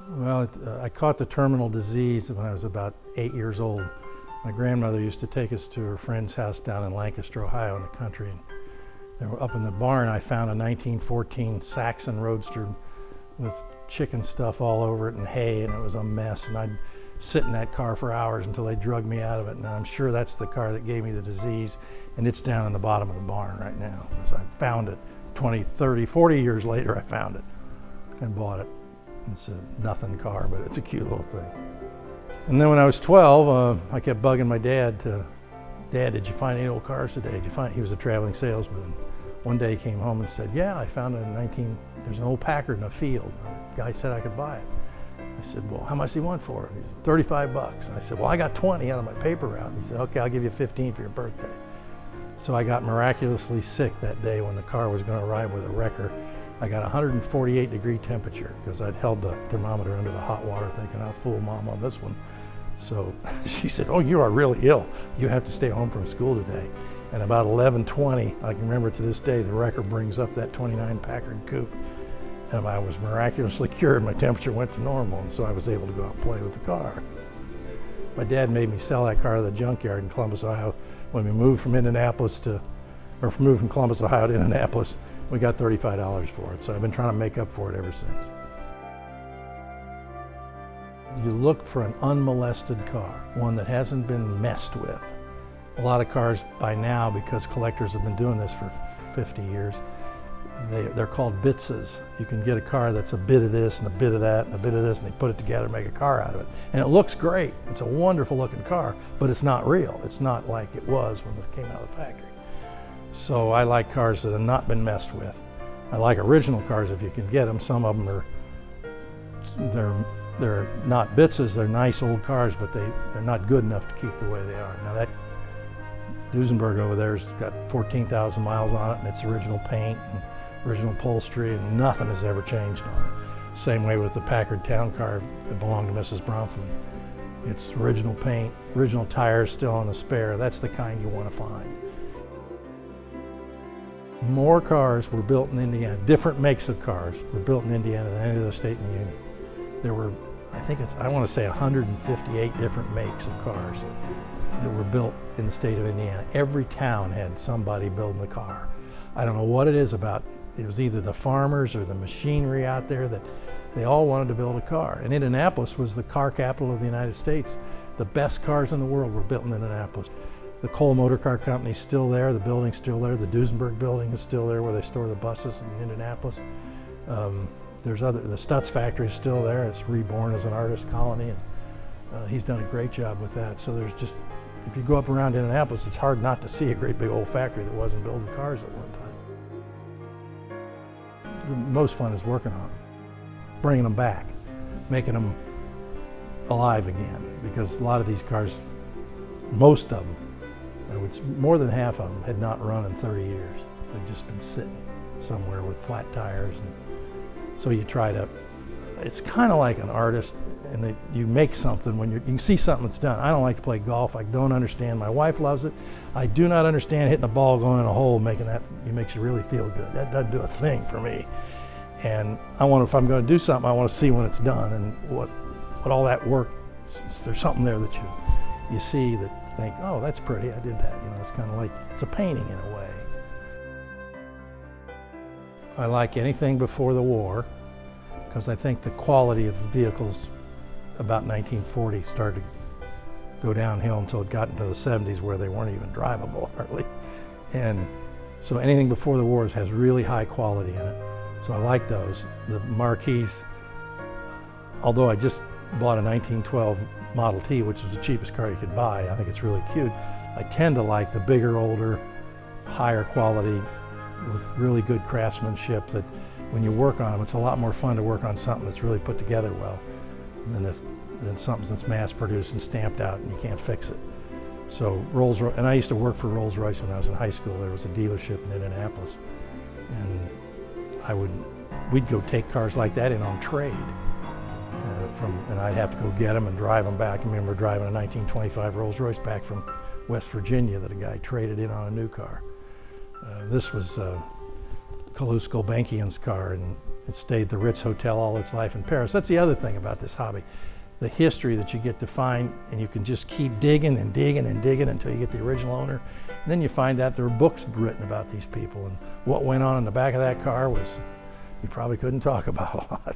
Well, I caught the terminal disease when I was about 8 years old. My grandmother used to take us to her friend's house down in Lancaster, Ohio in the country. And they were up in the barn. I found a 1914 Saxon Roadster with chicken stuff all over it and hay, and it was a mess. And I'd sit in that car for hours until they drug me out of it. And I'm sure that's the car that gave me the disease. And it's down in the bottom of the barn right now. Because I found it 20, 30, 40 years later, I found it and bought it. It's a nothing car, but it's a cute little thing. And then when I was 12, I kept bugging my dad Dad, did you find any old cars today? He was a traveling salesman. And one day he came home and said, yeah, I found there's an old Packard in a field. The guy said I could buy it. I said, well, how much do you want for it? He said, 35 bucks. I said, well, I got 20 out of my paper route. He said, okay, I'll give you 15 for your birthday. So I got miraculously sick that day when the car was going to arrive with a wrecker. I got 148-degree temperature because I'd held the thermometer under the hot water thinking I'll fool Mom on this one. So she said, oh, you are really ill. You have to stay home from school today. And about 11:20, I can remember to this day, the wrecker brings up that 29 Packard coupe. And I was miraculously cured. My temperature went to normal, and so I was able to go out and play with the car. My dad made me sell that car to the junkyard in Columbus, Ohio. When we moved from Columbus, Ohio to Indianapolis, we got $35 for it. So I've been trying to make up for it ever since. You look for an unmolested car, one that hasn't been messed with. A lot of cars by now, because collectors have been doing this for 50 years, they're called bitses. You can get a car that's a bit of this and a bit of that and a bit of this, and they put it together and make a car out of it. And it looks great. It's a wonderful looking car, but it's not real. It's not like it was when it came out of the factory. So I like cars that have not been messed with. I like original cars if you can get them. Some of them they're not bitses, they're nice old cars, but they're not good enough to keep the way they are. Now that Duesenberg over there's got 14,000 miles on it, and it's original paint and original upholstery, and nothing has ever changed on it. Same way with the Packard town car that belonged to Mrs. Bronfman. It's original paint, original tires still on the spare. That's the kind you want to find. More cars were built in Indiana, different makes of cars were built in Indiana than any other state in the Union. There were, I want to say 158 different makes of cars that were built in the state of Indiana. Every town had somebody building the car. I don't know what it is about, it was either the farmers or the machinery out there that they all wanted to build a car. And Indianapolis was the car capital of the United States. The best cars in the world were built in Indianapolis. The Cole Motor Car Company's still there, the building's still there, the Duesenberg building is still there where they store the buses in Indianapolis. The Stutz factory is still there. It's reborn as an artist colony, and he's done a great job with that. So there's just, if you go up around Indianapolis, it's hard not to see a great big old factory that wasn't building cars at one time. The most fun is working on them, bringing them back, making them alive again, because a lot of these cars, most of them, more than half of them had not run in 30 years. They've just been sitting somewhere with flat tires. And so you try to, it's kind of like an artist, and you make something when you can see something that's done. I don't like to play golf. I don't understand. My wife loves it. I do not understand hitting a ball going in a hole, it makes you really feel good. That doesn't do a thing for me. And if I'm going to do something, I want to see when it's done and what all that work, there's something there that you see that think, oh, that's pretty, I did that. It's kind of like, it's a painting in a way. I like anything before the war, because I think the quality of vehicles about 1940 started to go downhill until it got into the 70s where they weren't even drivable hardly. And so anything before the wars has really high quality in it. So I like those. The marquees, although I just bought a 1912 Model T, which was the cheapest car you could buy. I think it's really cute. I tend to like the bigger, older, higher quality with really good craftsmanship that when you work on them, it's a lot more fun to work on something that's really put together well than something that's mass produced and stamped out and you can't fix it. So Rolls-Royce, and I used to work for Rolls-Royce when I was in high school. There was a dealership in Indianapolis, and we'd go take cars like that in on trade. And I'd have to go get them and drive them back. I remember driving a 1925 Rolls-Royce back from West Virginia that a guy traded in on a new car. This was Kalusko Bankian's car, and It stayed the Ritz Hotel all its life in Paris. That's the other thing about this hobby. The history that you get to find, and you can just keep digging and digging and digging until you get the original owner. And then you find out there were books written about these people, and what went on in the back of that car was, you probably couldn't talk about a lot.